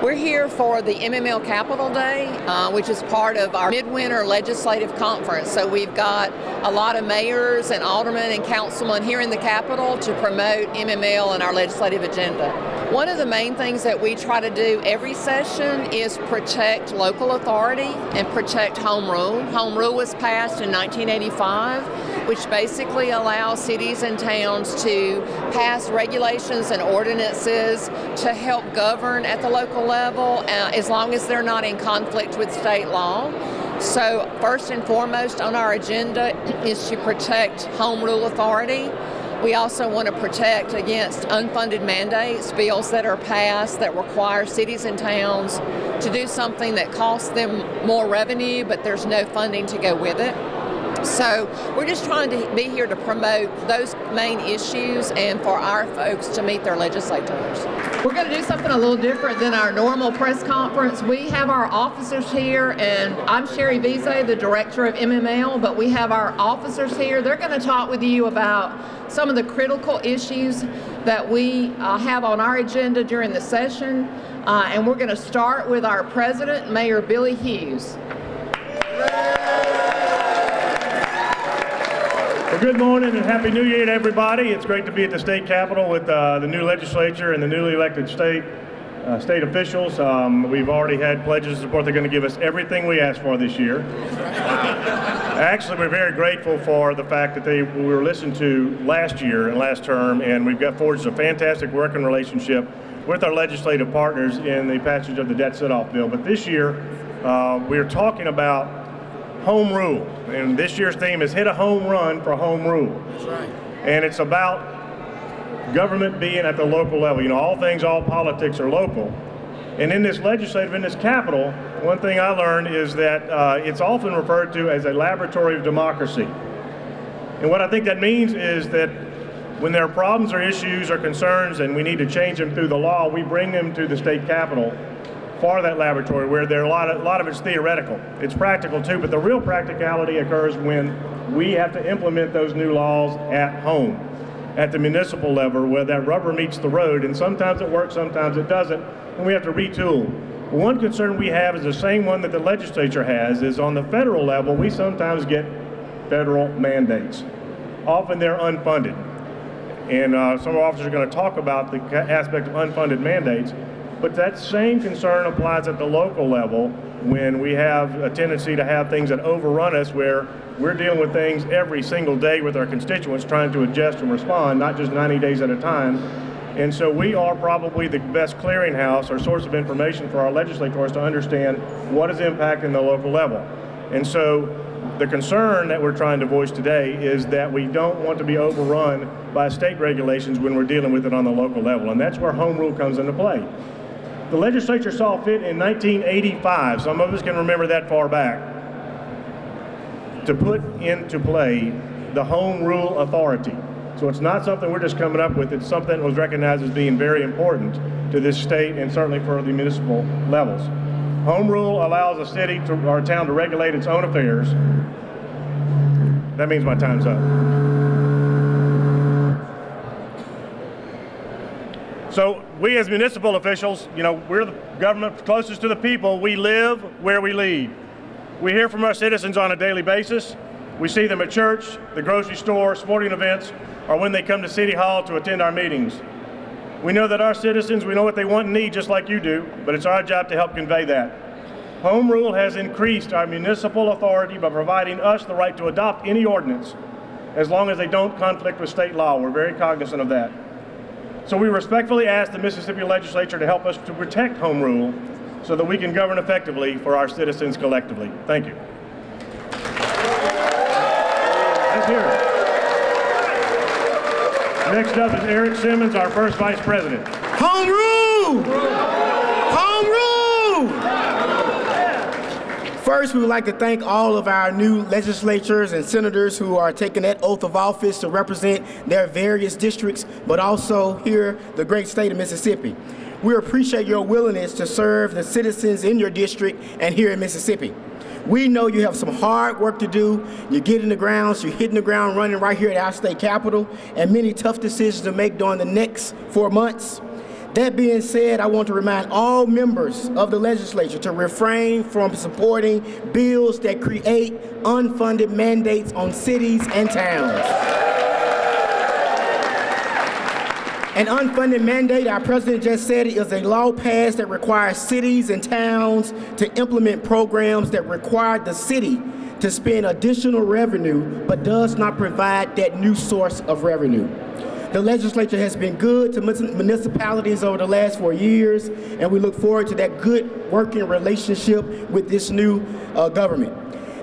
We're here for the MML Capital Day, which is part of our midwinter legislative conference. So we've got a lot of mayors and aldermen and councilmen here in the Capitol to promote MML and our legislative agenda. One of the main things that we try to do every session is protect local authority and protect home rule. Home rule was passed in 1985, which basically allows cities and towns to pass regulations and ordinances to help govern at the local level as long as they're not in conflict with state law. So first and foremost on our agenda is to protect home rule authority. We also want to protect against unfunded mandates, bills that are passed that require cities and towns to do something that costs them more revenue, but there's no funding to go with it. So we're just trying to be here to promote those main issues and for our folks to meet their legislators. We're going to do something a little different than our normal press conference. We have our officers here, and I'm Sherry Vize, the director of MML, but we have our officers here. They're going to talk with you about some of the critical issues that we have on our agenda during the session. And we're going to start with our president, Mayor Billy Hughes. Well, good morning and Happy New Year to everybody. It's great to be at the state capitol with the new legislature and the newly elected state officials. We've already had pledges of support. They're going to give us everything we asked for this year. Actually, we're very grateful for the fact that we were listened to last year and last term, and we've got forged a fantastic working relationship with our legislative partners in the passage of the debt set-off bill. But this year, we're talking about home rule, and this year's theme is hit a home run for home rule. That's right. And it's about government being at the local level. You know, all politics are local. And in this legislative, in this Capitol, one thing I learned is that it's often referred to as a laboratory of democracy. And what I think that means is that when there are problems or issues or concerns and we need to change them through the law, we bring them to the state Capitol for that laboratory, where there are a lot of it's theoretical. It's practical too, but the real practicality occurs when we have to implement those new laws at home, at the municipal level, where that rubber meets the road, and sometimes it works, sometimes it doesn't, and we have to retool. One concern we have is the same one that the legislature has, is on the federal level, we sometimes get federal mandates. Often they're unfunded. And some officers are going to talk about the aspect of unfunded mandates. But that same concern applies at the local level when we have a tendency to have things that overrun us, where we're dealing with things every single day with our constituents, trying to adjust and respond, not just 90 days at a time. And so we are probably the best clearinghouse or source of information for our legislators to understand what is impacting the local level. And so the concern that we're trying to voice today is that we don't want to be overrun by state regulations when we're dealing with it on the local level. And that's where home rule comes into play. The legislature saw fit in 1985, some of us can remember that far back, to put into play the home rule authority. So it's not something we're just coming up with, it's something that was recognized as being very important to this state and certainly for the municipal levels. Home rule allows a city or a town to regulate its own affairs. That means my time's up. So we as municipal officials, you know, we're the government closest to the people. We live where we lead. We hear from our citizens on a daily basis. We see them at church, the grocery store, sporting events, or when they come to City Hall to attend our meetings. We know that our citizens, we know what they want and need just like you do, but it's our job to help convey that. Home rule has increased our municipal authority by providing us the right to adopt any ordinance as long as they don't conflict with state law. We're very cognizant of that. So we respectfully ask the Mississippi legislature to help us to protect home rule so that we can govern effectively for our citizens collectively. Thank you. Let's hear it. Next up is Eric Simmons, our first vice president. Home rule! Home rule! First, we would like to thank all of our new legislators and senators who are taking that oath of office to represent their various districts, but also here, the great state of Mississippi. We appreciate your willingness to serve the citizens in your district and here in Mississippi. We know you have some hard work to do. You're getting the grounds, you're hitting the ground running right here at our state capitol, and many tough decisions to make during the next 4 months. That being said, I want to remind all members of the legislature to refrain from supporting bills that create unfunded mandates on cities and towns. An unfunded mandate, our president just said, is a law passed that requires cities and towns to implement programs that require the city to spend additional revenue, but does not provide that new source of revenue. The legislature has been good to municipalities over the last 4 years, and we look forward to that good working relationship with this new government.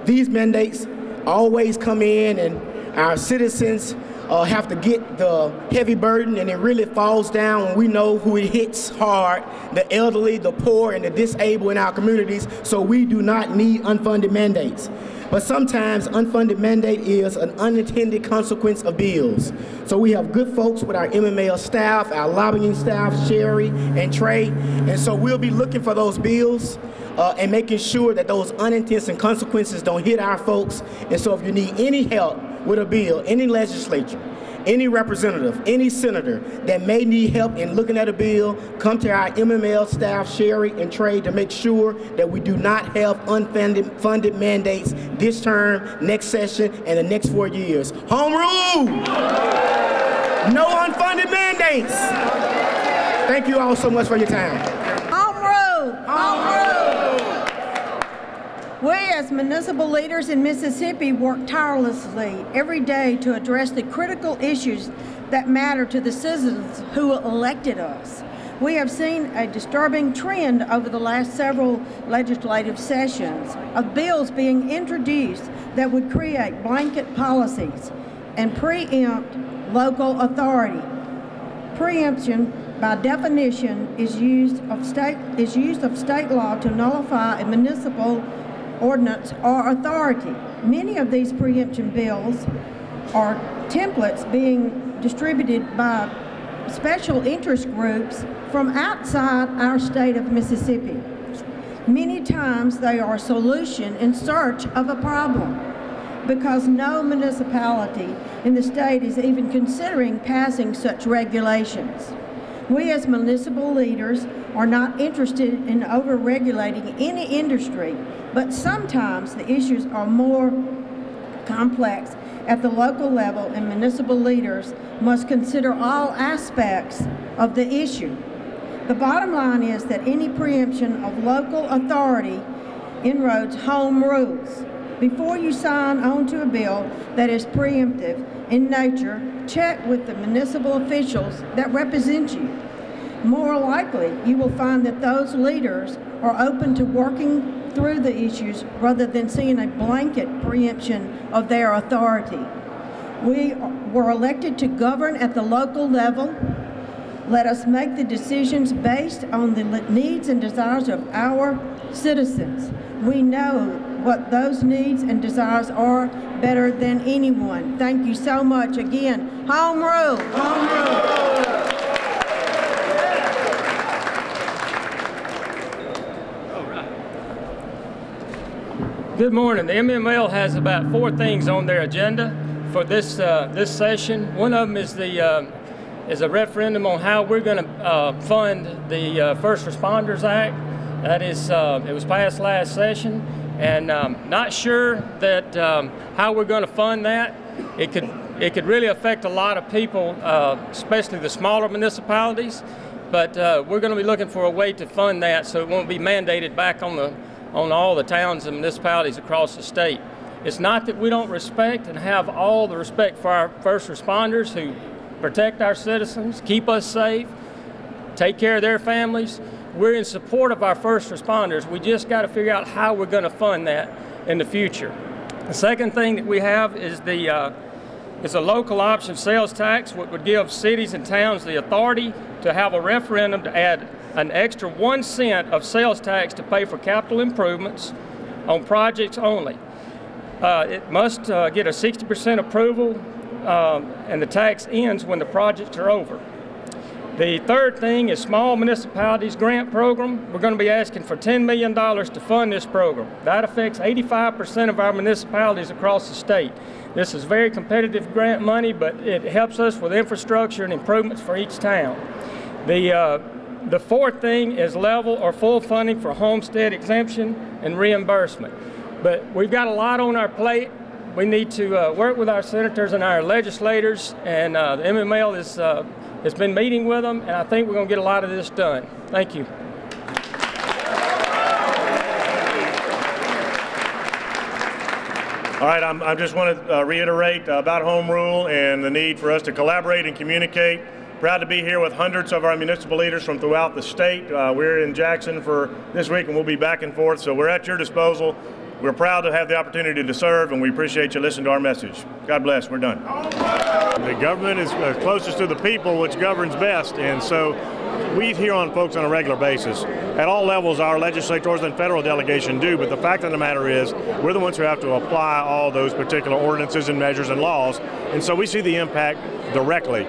These mandates always come in, and our citizens have to get the heavy burden, and it really falls down when we know who it hits hard: the elderly, the poor, and the disabled in our communities. So we do not need unfunded mandates. But sometimes unfunded mandate is an unintended consequence of bills. So we have good folks with our MML staff, our lobbying staff, Sherry and Trey, and so we'll be looking for those bills and making sure that those unintended consequences don't hit our folks. And so if you need any help with a bill, any legislature, any representative, any senator that may need help in looking at a bill, come to our MML staff, Sherry and Trey, to make sure that we do not have unfunded mandates this term, next session, and the next 4 years. Home rule! No unfunded mandates! Thank you all so much for your time. Home rule! Home rule! We as municipal leaders in Mississippi work tirelessly every day to address the critical issues that matter to the citizens who elected us. We have seen a disturbing trend over the last several legislative sessions of bills being introduced that would create blanket policies and preempt local authority. Preemption, by definition, is used of state law to nullify a municipal ordinance or authority. Many of these preemption bills are templates being distributed by special interest groups from outside our state of Mississippi. Many times they are a solution in search of a problem, because no municipality in the state is even considering passing such regulations. We as municipal leaders are not interested in over-regulating any industry, but sometimes the issues are more complex at the local level, and municipal leaders must consider all aspects of the issue. The bottom line is that any preemption of local authority inroads home rules. Before you sign on to a bill that is preemptive in nature, check with the municipal officials that represent you. More likely, you will find that those leaders are open to working through the issues rather than seeing a blanket preemption of their authority. We were elected to govern at the local level. Let us make the decisions based on the needs and desires of our citizens. We know what those needs and desires are better than anyone. Thank you so much. Again, home rule. Home rule. Good morning. The MML has about 4 things on their agenda for this session. One of them is a referendum on how we're going to fund the First Responders Act. That is, it was passed last session, and not sure that how we're going to fund that. It could really affect a lot of people, especially the smaller municipalities. But we're going to be looking for a way to fund that so it won't be mandated back on all the towns and municipalities across the state. It's not that we don't respect and have all the respect for our first responders who protect our citizens, keep us safe, take care of their families. We're in support of our first responders. We just got to figure out how we're going to fund that in the future. The second thing that we have is a local option sales tax, which would give cities and towns the authority to have a referendum to add an extra 1 cent of sales tax to pay for capital improvements on projects only. It must get a 60% approval, and the tax ends when the projects are over. The third thing is small municipalities grant program. We're going to be asking for $10 million to fund this program. That affects 85% of our municipalities across the state. This is very competitive grant money, but it helps us with infrastructure and improvements for each town. The the fourth thing is level or full funding for homestead exemption and reimbursement. But we've got a lot on our plate. We need to work with our senators and our legislators, and the MML has been meeting with them, and I think we're going to get a lot of this done. Thank you. All right, I just want to reiterate about home rule and the need for us to collaborate and communicate. Proud to be here with hundreds of our municipal leaders from throughout the state. We're in Jackson for this week, and we'll be back and forth, so we're at your disposal. We're proud to have the opportunity to serve, and we appreciate you listening to our message. God bless. We're done. The government is closest to the people, which governs best, and so we hear on folks on a regular basis. At all levels, our legislators and federal delegation do, but the fact of the matter is we're the ones who have to apply all those particular ordinances and measures and laws, and so we see the impact directly.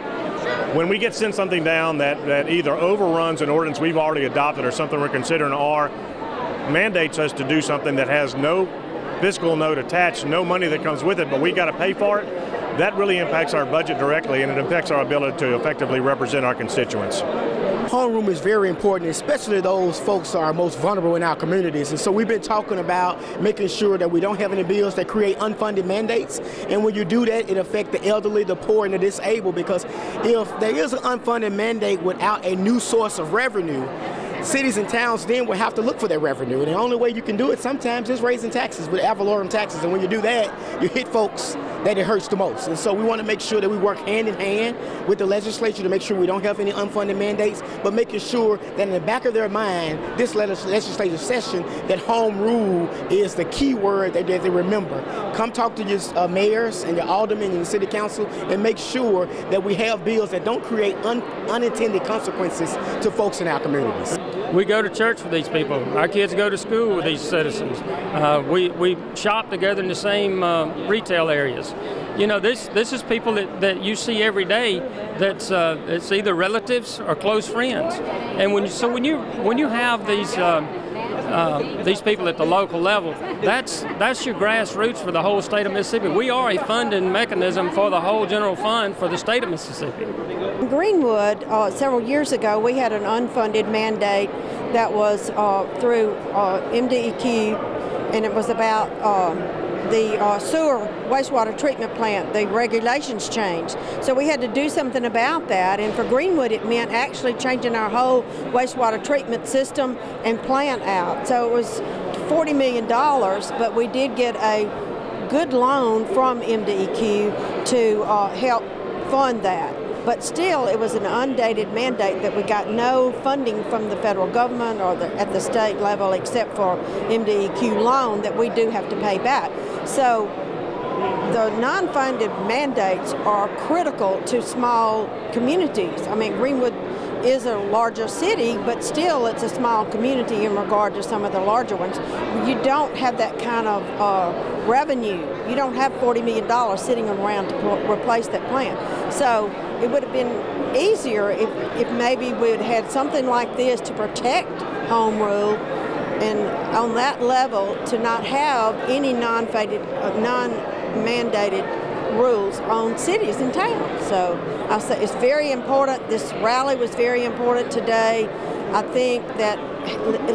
When we get sent something down that either overruns an ordinance we've already adopted or something we're considering, or mandates us to do something that has no fiscal note attached, no money that comes with it, but we got to pay for it, that really impacts our budget directly, and it impacts our ability to effectively represent our constituents. Homeroom is very important, especially those folks who are most vulnerable in our communities. And so we've been talking about making sure that we don't have any bills that create unfunded mandates. And when you do that, it affects the elderly, the poor, and the disabled, because if there is an unfunded mandate without a new source of revenue, cities and towns then will have to look for that revenue. And the only way you can do it sometimes is raising taxes with ad valorem taxes. And when you do that, you hit folks that it hurts the most. And so we want to make sure that we work hand in hand with the legislature to make sure we don't have any unfunded mandates, but making sure that in the back of their mind, this legislative session, that home rule is the key word that they remember. Come talk to your mayors and your aldermen and your city council and make sure that we have bills that don't create unintended consequences to folks in our communities. We go to church with these people. Our kids go to school with these citizens. We shop together in the same retail areas. You know, this is people that you see every day. That's it's either relatives or close friends. And when you have these people at the local level, that's your grassroots for the whole state of Mississippi. We are a funding mechanism for the whole general fund for the state of Mississippi. In Greenwood, several years ago, we had an unfunded mandate that was through MDEQ, and it was about the sewer wastewater treatment plant. The regulations changed, so we had to do something about that. And for Greenwood, it meant actually changing our whole wastewater treatment system and plant out. So it was $40 million, but we did get a good loan from MDEQ to help fund that. But still, it was an undated mandate that we got no funding from the federal government or at the state level except for MDEQ loan that we do have to pay back. So the non-funded mandates are critical to small communities. I mean, Greenwood is a larger city, but still it's a small community in regard to some of the larger ones. You don't have that kind of revenue. You don't have $40 million sitting around to replace that plant. So it would have been easier if maybe we had had something like this to protect home rule, and on that level to not have any non-mandated rules on cities and towns. So I say it's very important. This rally was very important today. I think that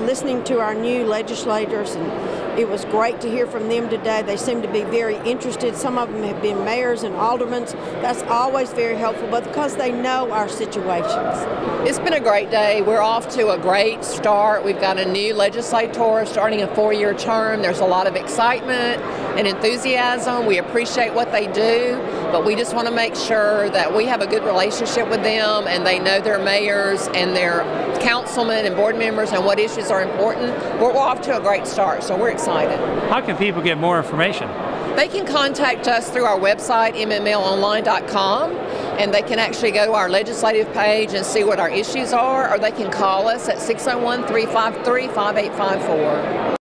listening to our new legislators, and it was great to hear from them today. They seem to be very interested. Some of them have been mayors and aldermen. That's always very helpful, but because they know our situations. It's been a great day. We're off to a great start. We've got a new legislator starting a 4-year term. There's a lot of excitement and enthusiasm. We appreciate what they do, but we just want to make sure that we have a good relationship with them and they know their mayors and their councilmen and board members and what issues are important. We're off to a great start, so we're excited. How can people get more information? They can contact us through our website, mmlonline.com, and they can actually go to our legislative page and see what our issues are, or they can call us at 601-353-5854.